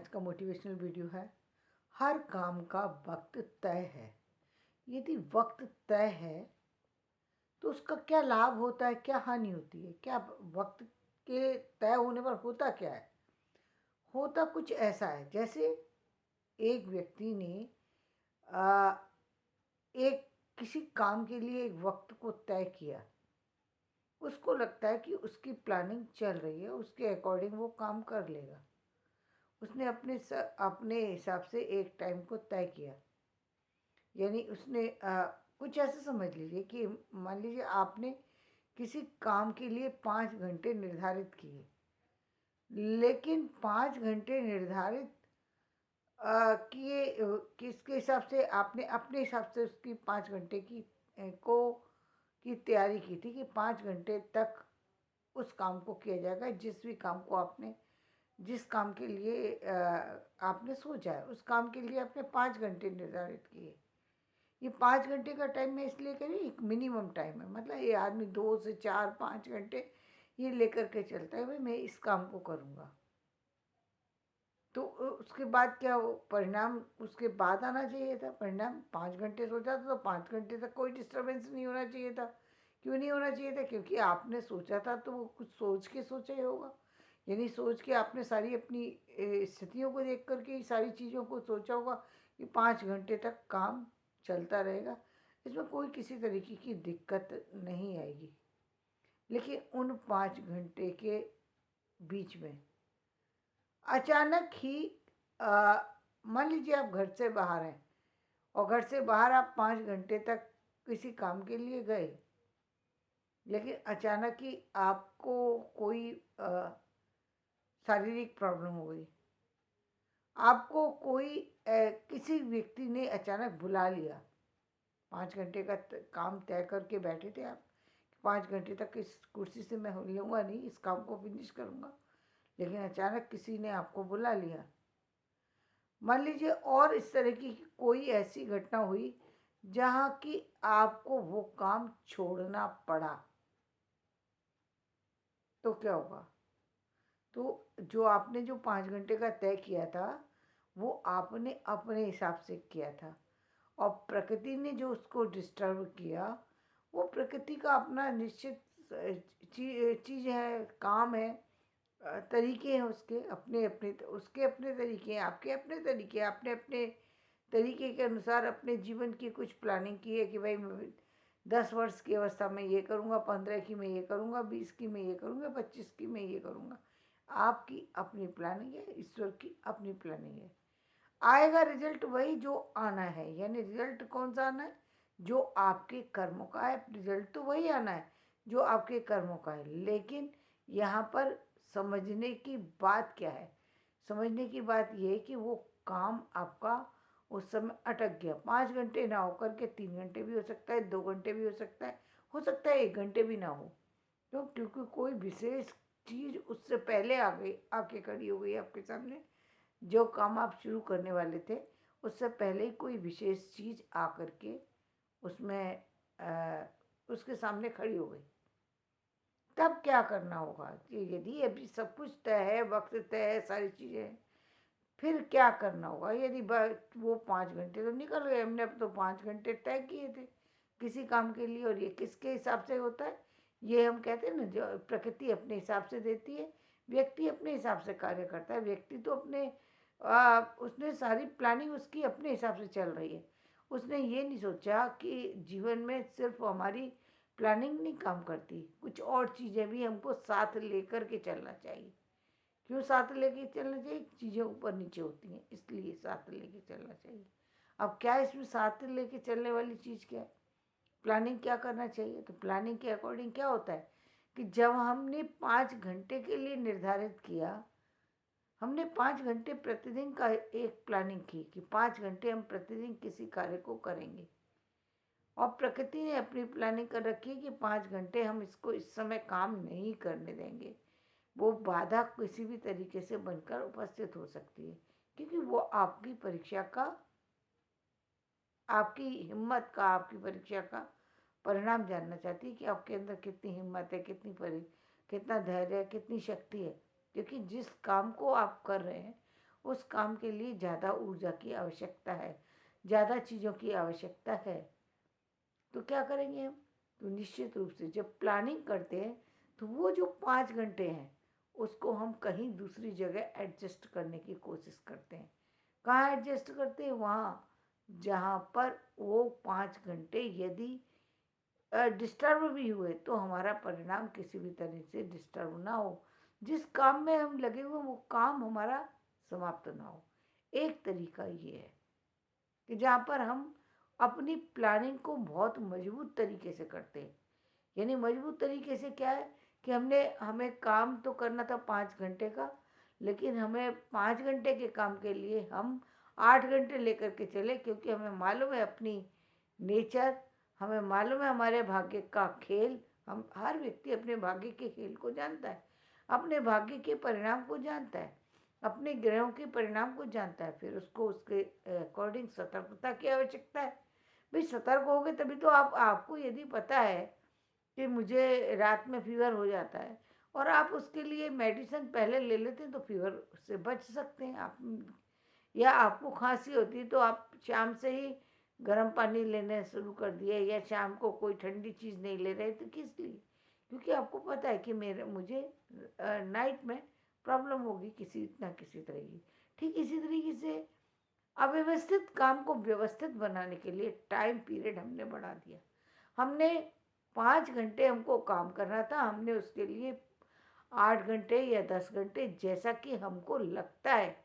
आज का motivational video है। हर काम का वक्त तय है। यदि वक्त तय है तो उसका क्या लाभ होता है, क्या हानि होती है, क्या वक्त के तय होने पर होता क्या है। होता कुछ ऐसा है जैसे एक व्यक्ति ने आ, एक किसी काम के लिए एक वक्त को तय किया। उसको लगता है कि उसकी प्लानिंग चल रही है, उसके अकॉर्डिंग वो काम कर लेगा। उसने अपने हिसाब से एक टाइम को तय किया। यानी उसने कुछ ऐसा समझ लीजिए कि मान लीजिए आपने किसी काम के लिए 5 घंटे निर्धारित किए, लेकिन 5 घंटे निर्धारित किए किसके हिसाब से आपने अपने हिसाब से उसकी 5 घंटे की तैयारी की थी कि 5 घंटे तक उस काम को किया जाएगा। जिस भी काम को आपने जिस काम के लिए आपने सोचा है, उस काम के लिए आपने 5 घंटे निर्धारित किए। ये 5 घंटे का टाइम मैं इसलिए कह रही हूँ, एक मिनिमम टाइम है। मतलब ये आदमी 2 से 4 5 घंटे ये लेकर के चलता है, भाई मैं इस काम को करूँगा। तो उसके बाद क्या हो, परिणाम उसके बाद आना चाहिए था। परिणाम 5 घंटे सोचा था तो 5 घंटे तक कोई डिस्टर्बेंस नहीं होना चाहिए था। क्यों नहीं होना चाहिए था? क्योंकि आपने सोचा था तो वो कुछ सोच के सोचा ही होगा। यानी सोच के आपने सारी अपनी स्थितियों को देख करके सारी चीज़ों को सोचा होगा कि 5 घंटे तक काम चलता रहेगा, इसमें कोई किसी तरीके की दिक्कत नहीं आएगी। लेकिन उन 5 घंटे के बीच में अचानक ही मान लीजिए आप घर से बाहर हैं और घर से बाहर आप 5 घंटे तक किसी काम के लिए गए, लेकिन अचानक ही आपको कोई शारीरिक प्रॉब्लम हो गई। आपको कोई किसी व्यक्ति ने अचानक बुला लिया। 5 घंटे का काम तय करके बैठे थे आप, 5 घंटे तक इस कुर्सी से मैं हिलूँगा नहीं, इस काम को फिनिश करूँगा। लेकिन अचानक किसी ने आपको बुला लिया। मान लीजिए और इस तरह की कोई ऐसी घटना हुई जहाँ कि आपको वो काम छोड़ना पड़ा, तो क्या होगा? तो जो आपने जो 5 घंटे का तय किया था वो आपने अपने हिसाब से किया था, और प्रकृति ने जो उसको डिस्टर्ब किया, वो प्रकृति का अपना निश्चित चीज़ है, काम है, तरीके हैं उसके अपने अपने, उसके अपने तरीके हैं, आपके अपने तरीके हैं। आपने अपने तरीके के अनुसार अपने जीवन की कुछ प्लानिंग की है कि भाई मैं 10 वर्ष की अवस्था में ये करूँगा, 15 की मैं ये करूँगा, 20 की मैं ये करूँगा, 25 की मैं ये करूँगा। आपकी अपनी प्लानिंग है, ईश्वर की अपनी प्लानिंग है। आएगा रिजल्ट वही जो आना है। यानी रिजल्ट कौन सा आना है? जो आपके कर्मों का है। रिजल्ट तो वही आना है जो आपके कर्मों का है। लेकिन यहाँ पर समझने की बात क्या है? समझने की बात ये है कि वो काम आपका उस समय अटक गया। 5 घंटे ना होकर के 3 घंटे भी हो सकता है, 2 घंटे भी हो सकता है 1 घंटे भी ना हो। क्यों? क्योंकि कोई विशेष चीज़ उससे पहले आ गई, आके खड़ी हो गई आपके सामने। जो काम आप शुरू करने वाले थे उससे पहले ही कोई विशेष चीज़ आकर के उसमें उसके सामने खड़ी हो गई। तब क्या करना होगा कि यदि अभी सब कुछ तय है, वक्त तय है, सारी चीज़ें हैं, फिर क्या करना होगा? यदि वो 5 घंटे तो निकल गए, हमने अब तो 5 घंटे तय किए थे किसी काम के लिए, और ये किसके हिसाब से होता है? ये हम कहते हैं ना, जो प्रकृति अपने हिसाब से देती है, व्यक्ति अपने हिसाब से कार्य करता है। व्यक्ति तो अपने उसने सारी प्लानिंग उसकी अपने हिसाब से चल रही है। उसने ये नहीं सोचा कि जीवन में सिर्फ हमारी प्लानिंग नहीं काम करती, कुछ और चीज़ें भी हमको साथ लेकर के चलना चाहिए। क्यों साथ लेके चलना चाहिए? चीज़ें ऊपर नीचे होती हैं, इसलिए साथ लेके चलना चाहिए। अब क्या इसमें साथ लेके चलने वाली चीज़ क्या है? प्लानिंग क्या करना चाहिए? तो प्लानिंग के अकॉर्डिंग क्या होता है कि जब हमने 5 घंटे के लिए निर्धारित किया, हमने 5 घंटे प्रतिदिन का एक प्लानिंग की कि 5 घंटे हम प्रतिदिन किसी कार्य को करेंगे, और प्रकृति ने अपनी प्लानिंग कर रखी है कि 5 घंटे हम इसको इस समय काम नहीं करने देंगे। वो बाधा किसी भी तरीके से बनकर उपस्थित हो सकती है, क्योंकि वो आपकी परीक्षा का, आपकी हिम्मत का, आपकी परीक्षा का परिणाम जानना चाहती है कि आपके अंदर कितनी हिम्मत है, कितना धैर्य है, कितनी शक्ति है। क्योंकि जिस काम को आप कर रहे हैं उस काम के लिए ज़्यादा ऊर्जा की आवश्यकता है, ज़्यादा चीज़ों की आवश्यकता है। तो क्या करेंगे हम? तो निश्चित रूप से जब प्लानिंग करते हैं तो वो जो 5 घंटे हैं उसको हम कहीं दूसरी जगह एडजस्ट करने की कोशिश करते हैं। कहाँ एडजस्ट करते हैं? वहाँ जहाँ पर वो 5 घंटे यदि डिस्टर्ब भी हुए तो हमारा परिणाम किसी भी तरह से डिस्टर्ब ना हो, जिस काम में हम लगे हुए वो काम हमारा समाप्त ना हो। एक तरीका ये है कि जहाँ पर हम अपनी प्लानिंग को बहुत मजबूत तरीके से करते हैं। यानी मजबूत तरीके से क्या है कि हमें काम तो करना था 5 घंटे का, लेकिन हमें 5 घंटे के काम के लिए हम 8 घंटे लेकर के चले, क्योंकि हमें मालूम है अपनी नेचर, हमें मालूम है हमारे भाग्य का खेल। हम हर व्यक्ति अपने भाग्य के खेल को जानता है, अपने भाग्य के परिणाम को जानता है, अपने ग्रहों के परिणाम को जानता है। फिर उसको उसके अकॉर्डिंग सतर्कता की आवश्यकता है। भाई सतर्क होगे तभी तो आपको यदि पता है कि मुझे रात में फीवर हो जाता है और आप उसके लिए मेडिसिन पहले ले लेते हैं तो फीवर से बच सकते हैं आप। या आपको खांसी होती है तो आप शाम से ही गर्म पानी लेने शुरू कर दिए, या शाम को कोई ठंडी चीज़ नहीं ले रहे तो किस लिए? क्योंकि आपको पता है कि मुझे नाइट में प्रॉब्लम होगी किसी ना किसी तरह की। ठीक इसी तरीके से अव्यवस्थित काम को व्यवस्थित बनाने के लिए टाइम पीरियड हमने बढ़ा दिया। हमने 5 घंटे हमको काम करना था, हमने उसके लिए 8 घंटे या 10 घंटे, जैसा कि हमको लगता है,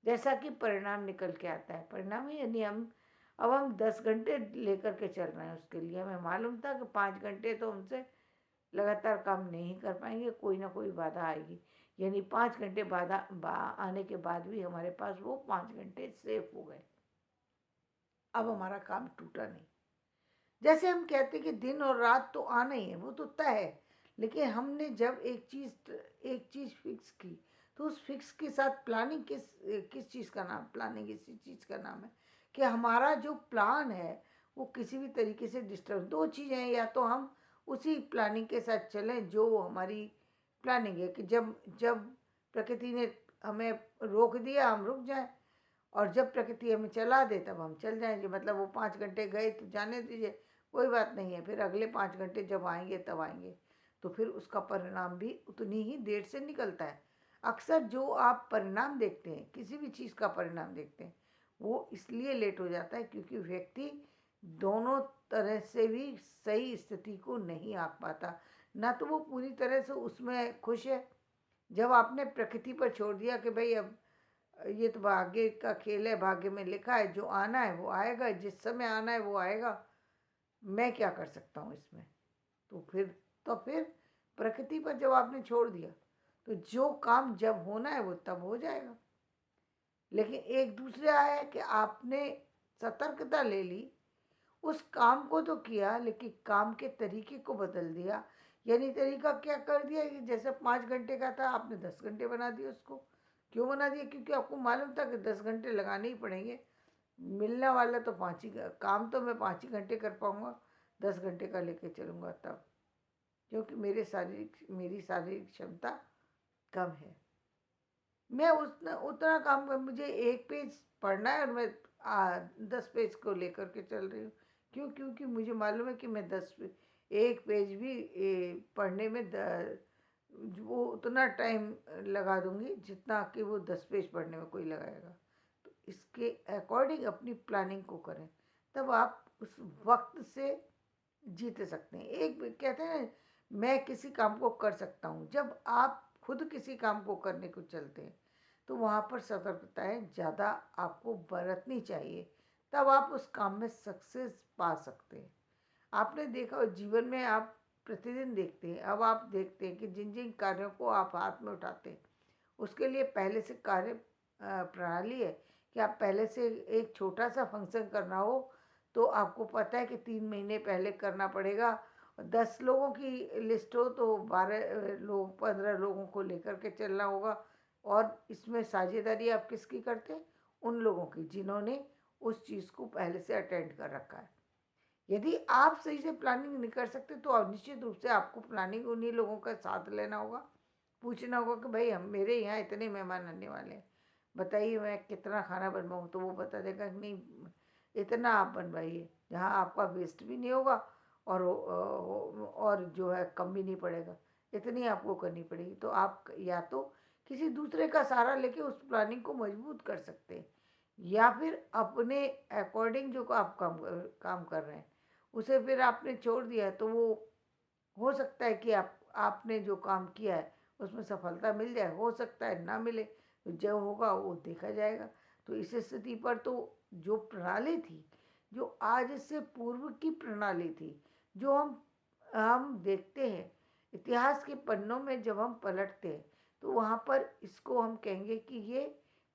जैसा कि परिणाम निकल के आता है। परिणाम यानी हम 10 घंटे लेकर के चल रहे हैं उसके लिए। हमें मालूम था कि 5 घंटे तो हमसे लगातार काम नहीं कर पाएंगे, कोई ना कोई बाधा आएगी। यानी 5 घंटे आने के बाद भी हमारे पास वो 5 घंटे सेफ हो गए। अब हमारा काम टूटा नहीं। जैसे हम कहते हैं कि दिन और रात तो आना ही है, वो तो तय है, लेकिन हमने जब एक चीज़ फिक्स की तो उस फिक्स के साथ प्लानिंग किस चीज़ का नाम, प्लानिंग इसी चीज़ का नाम है कि हमारा जो प्लान है वो किसी भी तरीके से डिस्टर्ब, दो चीज़ें हैं, या तो हम उसी प्लानिंग के साथ चलें जो हमारी प्लानिंग है कि जब जब प्रकृति ने हमें रोक दिया हम रुक जाएं, और जब प्रकृति हमें चला दे तब हम चल जाएंगे। मतलब वो 5 घंटे गए तो जाने दीजिए, कोई बात नहीं है, फिर अगले 5 घंटे जब आएंगे तब आएंगे। तो फिर उसका परिणाम भी उतनी ही देर से निकलता है। अक्सर जो आप परिणाम देखते हैं, किसी भी चीज़ का परिणाम देखते हैं, वो इसलिए लेट हो जाता है क्योंकि व्यक्ति दोनों तरह से भी सही स्थिति को नहीं आंक पाता। ना तो वो पूरी तरह से उसमें खुश है, जब आपने प्रकृति पर छोड़ दिया कि भाई अब ये तो भाग्य का खेल है, भाग्य में लिखा है, जो आना है वो आएगा, जिस समय आना है वो आएगा, मैं क्या कर सकता हूँ इसमें? तो फिर प्रकृति पर जब आपने छोड़ दिया तो जो काम जब होना है वो तब हो जाएगा। लेकिन एक दूसरा है कि आपने सतर्कता ले ली, उस काम को तो किया लेकिन काम के तरीके को बदल दिया। यानी तरीका क्या कर दिया कि जैसे 5 घंटे का था आपने 10 घंटे बना दिया उसको। क्यों बना दिया? क्योंकि आपको मालूम था कि 10 घंटे लगाने ही पड़ेंगे। मिलने वाला तो 5 ही काम तो मैं 5 ही घंटे कर पाऊँगा, 10 घंटे का लेके चलूँगा तब, क्योंकि मेरी शारीरिक क्षमता कम है। मैं उतना काम कर, मुझे 1 पेज पढ़ना है और मैं 10 पेज को लेकर के चल रही हूँ। क्यों? क्योंकि मुझे मालूम है कि मैं 1 पेज भी पढ़ने में वो उतना टाइम लगा दूंगी जितना कि वो 10 पेज पढ़ने में कोई लगाएगा। तो इसके अकॉर्डिंग अपनी प्लानिंग को करें, तब आप उस वक्त से जीत सकते हैं। एक कहते हैं मैं किसी काम को कर सकता हूँ, जब आप खुद किसी काम को करने को चलते हैं तो वहाँ पर सतर्कताएं ज़्यादा आपको बरतनी चाहिए, तब आप उस काम में सक्सेस पा सकते हैं। आपने देखा जीवन में, आप प्रतिदिन देखते हैं, अब आप देखते हैं कि जिन जिन कार्यों को आप हाथ में उठाते हैं उसके लिए पहले से कार्य प्रणाली है कि आप पहले से एक छोटा सा फंक्शन करना हो तो आपको पता है कि 3 महीने पहले करना पड़ेगा। 10 लोगों की लिस्ट हो तो 12 लोग 15 लोगों को लेकर के चलना होगा। और इसमें साझेदारी आप किसकी करते हैं? उन लोगों की जिन्होंने उस चीज़ को पहले से अटेंड कर रखा है। यदि आप सही से प्लानिंग नहीं कर सकते तो निश्चित रूप से आपको प्लानिंग उन्हीं लोगों का साथ लेना होगा, पूछना होगा कि भाई हम मेरे यहाँ इतने मेहमान आने वाले हैं, बताइए मैं कितना खाना बनवाऊँ, तो वो बता देगा कि नहीं, इतना आप बनवाइए जहाँ आपका वेस्ट भी नहीं होगा और जो है कम भी नहीं पड़ेगा, इतनी आपको करनी पड़ेगी। तो आप या तो किसी दूसरे का सहारा लेके उस प्लानिंग को मजबूत कर सकते हैं, या फिर अपने अकॉर्डिंग जो आप काम कर रहे हैं उसे फिर आपने छोड़ दिया है, तो वो हो सकता है कि आपने जो काम किया है उसमें सफलता मिल जाए, हो सकता है ना मिले, तो जो होगा वो देखा जाएगा। तो इस स्थिति पर तो जो प्रणाली थी, जो आज से पूर्व की प्रणाली थी, जो हम देखते हैं इतिहास के पन्नों में, जब हम पलटते हैं तो वहाँ पर इसको हम कहेंगे कि ये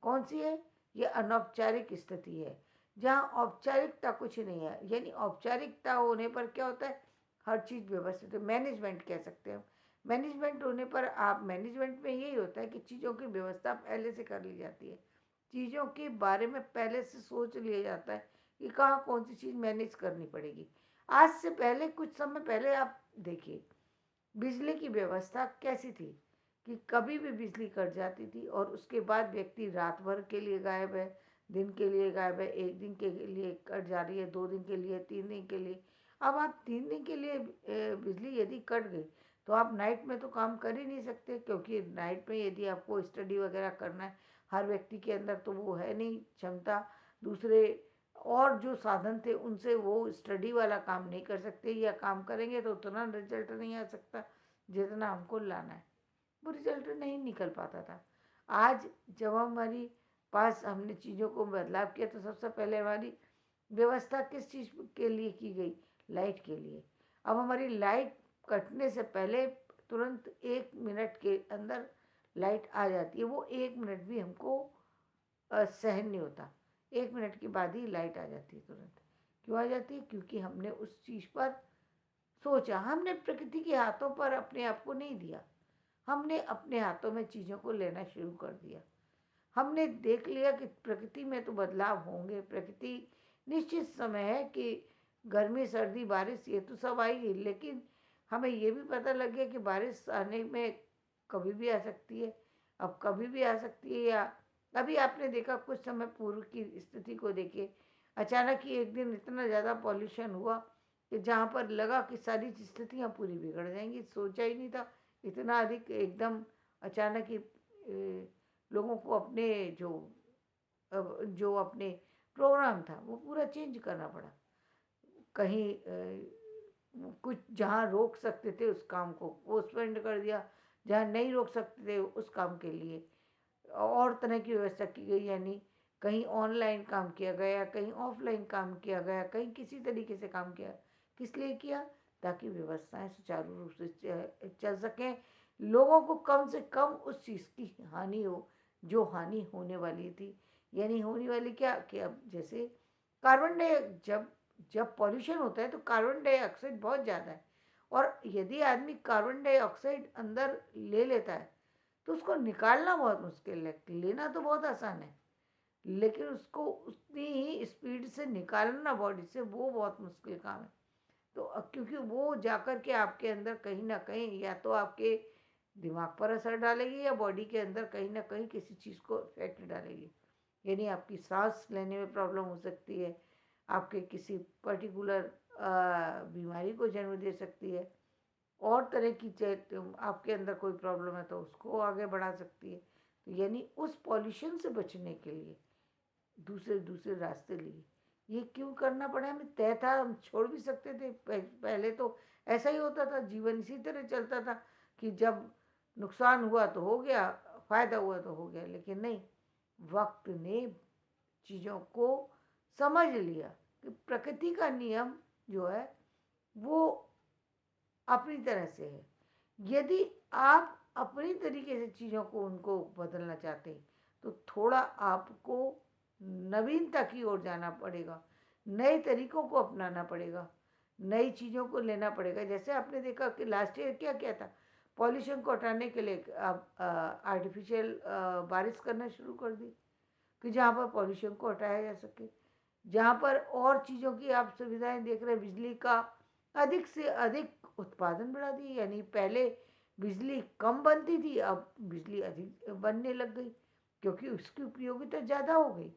कौन सी है, ये अनौपचारिक स्थिति है, जहाँ औपचारिकता कुछ नहीं है। यानी औपचारिकता होने पर क्या होता है, हर चीज़ व्यवस्थित है, मैनेजमेंट कह सकते हैं हम। मैनेजमेंट होने पर आप मैनेजमेंट में यही होता है कि चीज़ों की व्यवस्था पहले से कर ली जाती है, चीज़ों के बारे में पहले से सोच लिया जाता है कि कहाँ कौन सी चीज़ मैनेज करनी पड़ेगी। आज से पहले, कुछ समय पहले आप देखिए बिजली की व्यवस्था कैसी थी कि कभी भी बिजली कट जाती थी और उसके बाद व्यक्ति रात भर के लिए गायब है, दिन के लिए गायब है, एक दिन के लिए कट जा रही है, 2 दिन के लिए, 3 दिन के लिए। अब आप 3 दिन के लिए बिजली यदि कट गई तो आप नाइट में तो काम कर ही नहीं सकते, क्योंकि नाइट में यदि आपको स्टडी वगैरह करना है, हर व्यक्ति के अंदर तो वो है नहीं क्षमता, दूसरे और जो साधन थे उनसे वो स्टडी वाला काम नहीं कर सकते, या काम करेंगे तो उतना रिजल्ट नहीं आ सकता जितना हमको लाना है, वो रिजल्ट नहीं निकल पाता था। आज जब हमारी पास हमने चीज़ों को बदलाव किया तो सबसे पहले हमारी व्यवस्था किस चीज़ के लिए की गई, लाइट के लिए। अब हमारी लाइट कटने से पहले तुरंत 1 मिनट के अंदर लाइट आ जाती है, वो 1 मिनट भी हमको सहन नहीं होता, 1 मिनट के बाद ही लाइट आ जाती है तुरंत। क्यों आ जाती है, क्योंकि हमने उस चीज़ पर सोचा, हमने प्रकृति के हाथों पर अपने आप को नहीं दिया, हमने अपने हाथों में चीज़ों को लेना शुरू कर दिया। हमने देख लिया कि प्रकृति में तो बदलाव होंगे, प्रकृति निश्चित समय है कि गर्मी सर्दी बारिश ये तो सब आएगी, लेकिन हमें ये भी पता लग गया कि बारिश आने में कभी भी आ सकती है, अब कभी भी आ सकती है। या अभी आपने देखा कुछ समय पूर्व की स्थिति को देखिए, अचानक ही एक दिन इतना ज़्यादा पॉल्यूशन हुआ कि जहाँ पर लगा कि सारी स्थितियाँ पूरी बिगड़ जाएंगी, सोचा ही नहीं था इतना अधिक एकदम अचानक ही लोगों को अपने जो अपने प्रोग्राम था वो पूरा चेंज करना पड़ा। कहीं कुछ जहाँ रोक सकते थे उस काम को वो सस्पेंड कर दिया, जहाँ नहीं रोक सकते थे उस काम के लिए और तरह की व्यवस्था की गई। यानी कहीं ऑनलाइन काम किया गया, कहीं ऑफलाइन काम किया गया, कहीं किसी तरीके से काम किया। किस लिए किया, ताकि व्यवस्थाएं सुचारू रूप से चल सकें, लोगों को कम से कम उस चीज़ की हानि हो जो हानि होने वाली थी। यानी होने वाली क्या कि अब जैसे कार्बन डाइ जब जब पॉल्यूशन होता है तो कार्बन डाइऑक्साइड बहुत ज़्यादा है, और यदि आदमी कार्बन डाइऑक्साइड अंदर ले लेता है तो उसको निकालना बहुत मुश्किल है, लेना तो बहुत आसान है, लेकिन उसको उतनी ही स्पीड से निकालना बॉडी से वो बहुत मुश्किल काम है। तो क्योंकि वो जाकर के आपके अंदर कहीं ना कहीं या तो आपके दिमाग पर असर डालेगी या बॉडी के अंदर कहीं ना कहीं किसी चीज़ को इफेक्ट डालेगी। यानी आपकी सांस लेने में प्रॉब्लम हो सकती है, आपके किसी पर्टिकुलर बीमारी को जन्म दे सकती है, और तरह की आपके अंदर कोई प्रॉब्लम है तो उसको आगे बढ़ा सकती है। तो यानी उस पॉल्यूशन से बचने के लिए दूसरे दूसरे रास्ते लिए। ये क्यों करना पड़ा, हमें तय था, हम छोड़ भी सकते थे। पहले तो ऐसा ही होता था, जीवन इसी तरह चलता था कि जब नुकसान हुआ तो हो गया, फ़ायदा हुआ तो हो गया। लेकिन नहीं, वक्त ने चीज़ों को समझ लिया कि प्रकृति का नियम जो है वो अपनी तरह से है। यदि आप अपनी तरीके से चीज़ों को उनको बदलना चाहते हैं तो थोड़ा आपको नवीनता की ओर जाना पड़ेगा, नए तरीकों को अपनाना पड़ेगा, नई चीज़ों को लेना पड़ेगा। जैसे आपने देखा कि लास्ट ईयर क्या क्या था, पॉल्यूशन को हटाने के लिए आप आर्टिफिशियल बारिश करना शुरू कर दी कि जहाँ पर पॉल्यूशन को हटाया जा सके, जहाँ पर और चीज़ों की आप सुविधाएं देख रहे हैं, बिजली का अधिक से अधिक उत्पादन बढ़ा दिए। यानी पहले बिजली कम बनती थी, अब बिजली अधिक बनने लग गई, क्योंकि उसकी उपयोगिता ज़्यादा हो गई,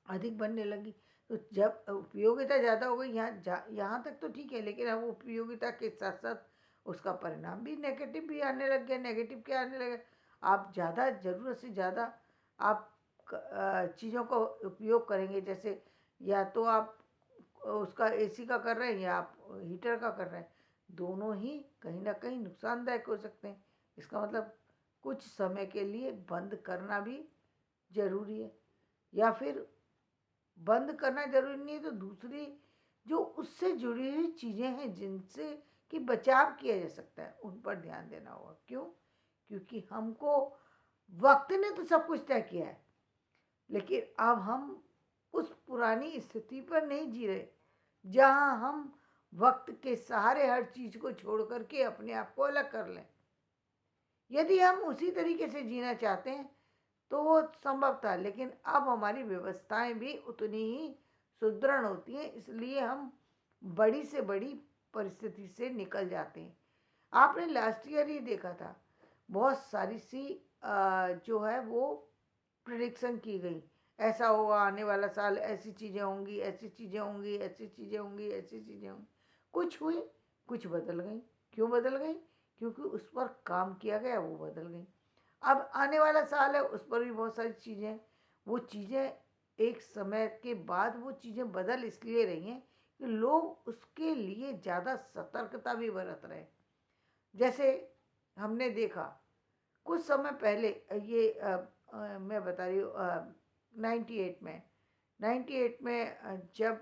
अधिक बनने लगी। तो जब उपयोगिता ज़्यादा हो गई, यहाँ तक तो ठीक है, लेकिन अब उपयोगिता के साथ साथ उसका परिणाम भी नेगेटिव भी आने लग गया। नेगेटिव क्या आने लगे? आप ज़्यादा, ज़रूरत से ज़्यादा आप चीज़ों का उपयोग करेंगे। जैसे या तो आप उसका एसी का कर रहे हैं या आप हीटर का कर रहे हैं, दोनों ही कहीं ना कहीं नुकसानदायक हो सकते हैं। इसका मतलब कुछ समय के लिए बंद करना भी ज़रूरी है, या फिर बंद करना ज़रूरी नहीं है तो दूसरी जो उससे जुड़ी हुई चीज़ें हैं जिनसे कि बचाव किया जा सकता है, उन पर ध्यान देना होगा। क्यों? क्योंकि हमको वक्त ने तो सब कुछ तय किया है, लेकिन अब हम उस पुरानी स्थिति पर नहीं जी रहे जहाँ हम वक्त के सहारे हर चीज़ को छोड़ करके अपने आप को अलग कर लें। यदि हम उसी तरीके से जीना चाहते हैं तो वो संभव था, लेकिन अब हमारी व्यवस्थाएं भी उतनी ही सुदृढ़ होती हैं, इसलिए हम बड़ी से बड़ी परिस्थिति से निकल जाते हैं। आपने लास्ट ईयर ही देखा था, बहुत सारी सी जो है वो प्रिडिक्शन की गई, ऐसा होगा, आने वाला साल ऐसी चीज़ें होंगी, ऐसी चीज़ें होंगी, ऐसी चीज़ें होंगी, ऐसी चीज़ें होंगी। कुछ हुई, कुछ बदल गई। क्यों बदल गई? क्योंकि उस पर काम किया गया, वो बदल गई। अब आने वाला साल है, उस पर भी बहुत सारी चीज़ें हैं। वो चीज़ें एक समय के बाद वो चीज़ें बदल इसलिए रही हैं कि लोग उसके लिए ज़्यादा सतर्कता भी बरत रहे हैं। जैसे हमने देखा कुछ समय पहले, ये मैं बता रही हूँ 98 में, 98 में जब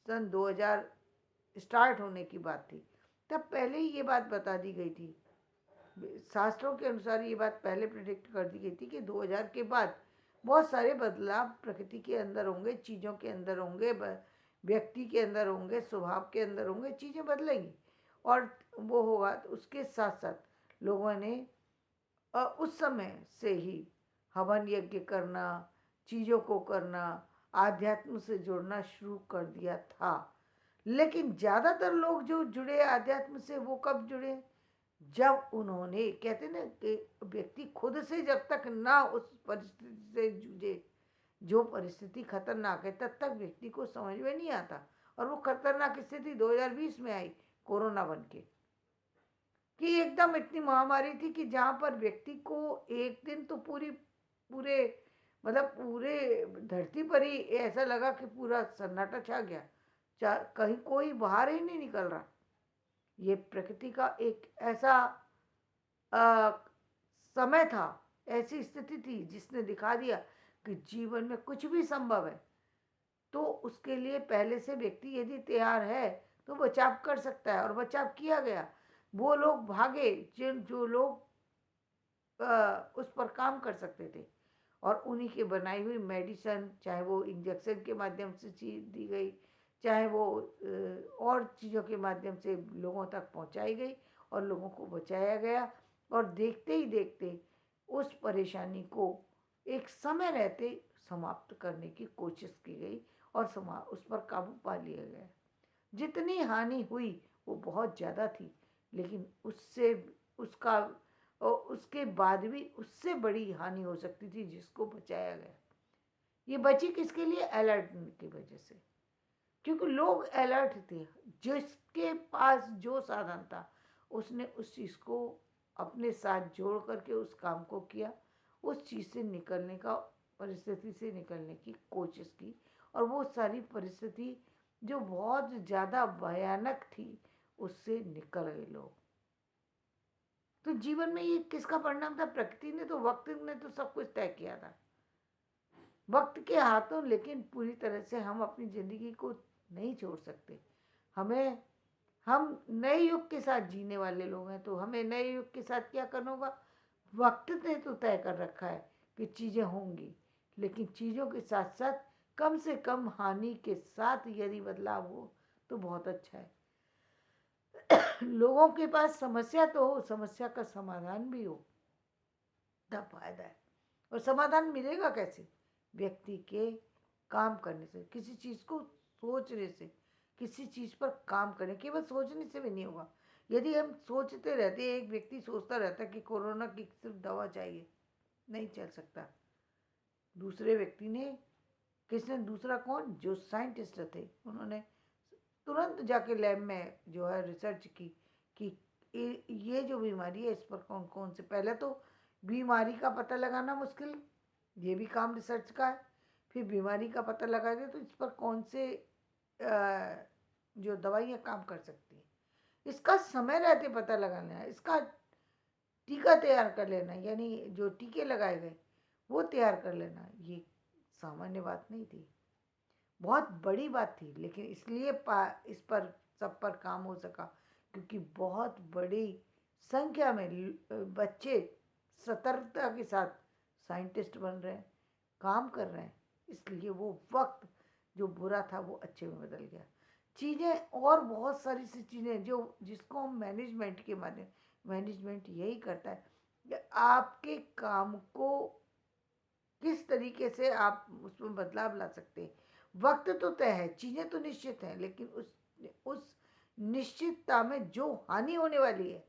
सन 2000 स्टार्ट होने की बात थी, तब पहले ही ये बात बता दी गई थी, शास्त्रों के अनुसार ये बात पहले प्रिडिक्ट कर दी गई थी कि 2000 के बाद बहुत सारे बदलाव प्रकृति के अंदर होंगे, चीज़ों के अंदर होंगे, व्यक्ति के अंदर होंगे, स्वभाव के अंदर होंगे, चीज़ें बदलेंगी। और वो होगा तो उसके साथ साथ लोगों ने उस समय से ही हवन यज्ञ करना, चीज़ों को करना, आध्यात्म से जुड़ना शुरू कर दिया था। लेकिन ज़्यादातर लोग जो जुड़े आध्यात्म से, वो कब जुड़े? जब उन्होंने, कहते ना कि व्यक्ति खुद से जब तक ना उस परिस्थिति से जूझे, जो परिस्थिति खतरनाक है, तब तक व्यक्ति को समझ में नहीं आता। और वो खतरनाक स्थिति 2020 में आई, कोरोना बन के, कि एकदम इतनी महामारी थी कि जहाँ पर व्यक्ति को एक दिन तो पूरे मतलब पूरे धरती पर ही ऐसा लगा कि पूरा सन्नाटा छा गया, कहीं कोई बाहर ही नहीं निकल रहा। ये प्रकृति का एक ऐसा आ, समय था, ऐसी स्थिति थी जिसने दिखा दिया कि जीवन में कुछ भी संभव है। तो उसके लिए पहले से व्यक्ति यदि तैयार है तो बचाव कर सकता है, और बचाव किया गया। वो लोग भागे जो लोग उस पर काम कर सकते थे, और उन्हीं की बनाई हुई मेडिसन, चाहे वो इंजेक्शन के माध्यम से चीज दी गई, चाहे वो और चीज़ों के माध्यम से लोगों तक पहुंचाई गई और लोगों को बचाया गया। और देखते ही देखते उस परेशानी को एक समय रहते समाप्त करने की कोशिश की गई, और उस पर काबू पा लिया गया। जितनी हानि हुई वो बहुत ज़्यादा थी, लेकिन उससे उसका उसके बाद भी उससे बड़ी हानि हो सकती थी जिसको बचाया गया। ये बची किसके लिए? अलर्ट की वजह से, क्योंकि लोग अलर्ट थे। जिसके पास जो साधन था उसने उस चीज़ को अपने साथ जोड़ करके उस काम को किया, उस चीज़ से निकलने का, परिस्थिति से निकलने की कोशिश की। और वो सारी परिस्थिति जो बहुत ज़्यादा भयानक थी, उससे निकल गए लोग। तो जीवन में ये किसका परिणाम था? प्रकृति ने तो, वक्त ने तो सब कुछ तय किया था, वक्त के हाथों। लेकिन पूरी तरह से हम अपनी ज़िंदगी को नहीं छोड़ सकते। हमें, हम नए युग के साथ जीने वाले लोग हैं, तो हमें नए युग के साथ क्या करना होगा? वक्त ने तो तय कर रखा है कि चीज़ें होंगी, लेकिन चीज़ों के साथ साथ कम से कम हानि के साथ यदि बदलाव हो तो बहुत अच्छा है। लोगों के पास समस्या तो हो, समस्या का समाधान भी हो, तब फायदा है। और समाधान मिलेगा कैसे? व्यक्ति के काम करने से, किसी चीज़ को सोचने से, किसी चीज़ पर काम करने। केवल सोचने से भी नहीं होगा। यदि हम सोचते रहते, एक व्यक्ति सोचता रहता कि कोरोना की सिर्फ दवा चाहिए, नहीं चल सकता। दूसरे व्यक्ति ने, किसने, दूसरा कौन, जो साइंटिस्ट थे, उन्होंने तुरंत जाके लैब में जो है रिसर्च की कि ये जो बीमारी है इस पर कौन कौन से, पहले तो बीमारी का पता लगाना मुश्किल, ये भी काम रिसर्च का है, फिर बीमारी का पता लगा दे तो इस पर कौन से जो दवाइयाँ काम कर सकती हैं, इसका समय रहते पता लगा लेना, इसका टीका तैयार कर लेना, यानी जो टीके लगाए गए वो तैयार कर लेना, ये सामान्य बात नहीं थी, बहुत बड़ी बात थी। लेकिन इसलिए इस पर सब पर काम हो सका क्योंकि बहुत बड़ी संख्या में बच्चे सतर्कता के साथ साइंटिस्ट बन रहे हैं, काम कर रहे हैं, इसलिए वो वक्त जो बुरा था वो अच्छे में बदल गया। चीज़ें और बहुत सारी सी चीज़ें जो जिसको हम मैनेजमेंट के माध्यम, मैनेजमेंट यही करता है कि आपके काम को किस तरीके से आप उसमें बदलाव ला सकते हैं। वक्त तो तय है, चीज़ें तो निश्चित हैं, लेकिन उस निश्चितता में जो हानि होने वाली है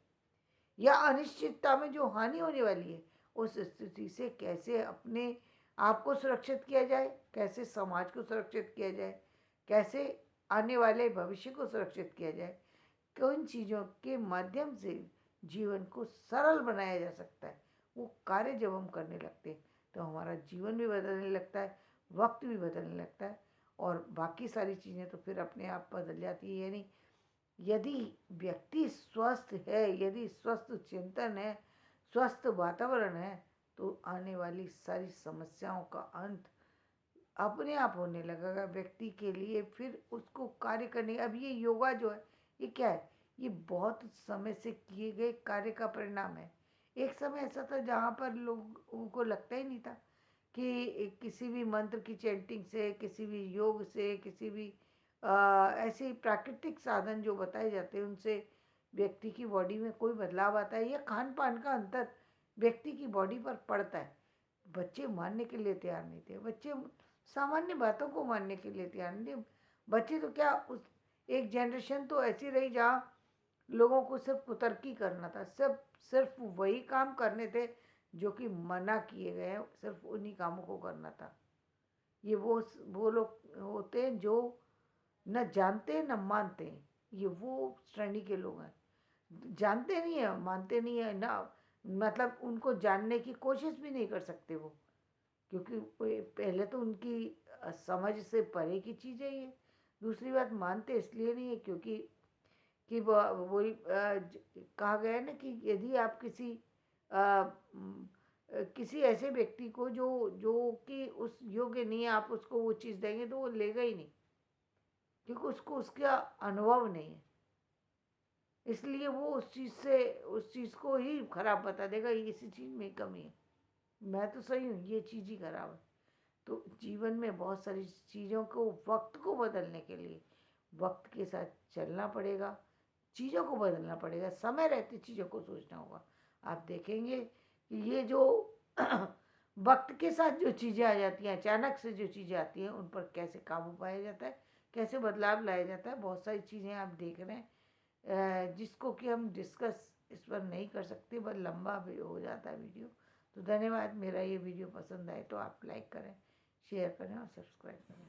या अनिश्चितता में जो हानि होने वाली है, उस स्थिति से कैसे अपने आप को सुरक्षित किया जाए, कैसे समाज को सुरक्षित किया जाए, कैसे आने वाले भविष्य को सुरक्षित किया जाए, किन चीज़ों के माध्यम से जीवन को सरल बनाया जा सकता है, वो कार्य जब हम करने लगते हैं तो हमारा जीवन भी बदलने लगता है, वक्त भी बदलने लगता है और बाकी सारी चीज़ें तो फिर अपने आप बदल जाती है। यानी यदि व्यक्ति स्वस्थ है, यदि स्वस्थ चिंतन है, स्वस्थ वातावरण है, तो आने वाली सारी समस्याओं का अंत अपने आप होने लगेगा व्यक्ति के लिए। फिर उसको कार्य करने, अब ये योगा जो है ये क्या है, ये बहुत समय से किए गए कार्य का परिणाम है। एक समय ऐसा था जहाँ पर लोगों को लगता ही नहीं था कि किसी भी मंत्र की चैंटिंग से, किसी भी योग से, किसी भी ऐसे प्राकृतिक साधन जो बताए जाते हैं उनसे व्यक्ति की बॉडी में कोई बदलाव आता है या खान पान का अंतर व्यक्ति की बॉडी पर पड़ता है। बच्चे मानने के लिए तैयार नहीं थे, बच्चे सामान्य बातों को मानने के लिए तैयार नहीं थे। बच्चे तो क्या, उस एक जनरेशन तो ऐसी रही जहाँ लोगों को सिर्फ कुतर्की करना था, सिर्फ वही काम करने थे जो कि मना किए गए हैं, सिर्फ उन्हीं कामों को करना था। ये वो लोग होते हैं जो न जानते न मानते हैं, ये वो श्रेणी के लोग हैं, जानते नहीं है, मानते नहीं है ना, मतलब उनको जानने की कोशिश भी नहीं कर सकते वो, क्योंकि पहले तो उनकी समझ से परे की चीज़ है ये। दूसरी बात, मानते इसलिए नहीं है क्योंकि कि वही कहा गया है ना कि यदि आप किसी ऐसे व्यक्ति को जो जो कि उस योग्य नहीं है, आप उसको वो चीज़ देंगे तो वो लेगा ही नहीं, क्योंकि उसको उसका अनुभव नहीं है, इसलिए वो उस चीज़ को ही खराब बता देगा, इसी चीज़ में कमी है, मैं तो सही हूँ, ये चीज़ ही खराब है। तो जीवन में बहुत सारी चीज़ों को, वक्त को बदलने के लिए वक्त के साथ चलना पड़ेगा, चीज़ों को बदलना पड़ेगा, समय रहते चीज़ों को सोचना होगा। आप देखेंगे कि ये जो वक्त के साथ जो चीज़ें आ जाती हैं, अचानक से जो चीज़ें आती हैं, उन पर कैसे काबू पाया जाता है, कैसे बदलाव लाया जाता है, बहुत सारी चीज़ें आप देख रहे हैं जिसको कि हम डिस्कस इस पर नहीं कर सकते, बहुत लंबा भी हो जाता है वीडियो। तो धन्यवाद। मेरा ये वीडियो पसंद आए तो आप लाइक करें, शेयर करें और सब्सक्राइब करें।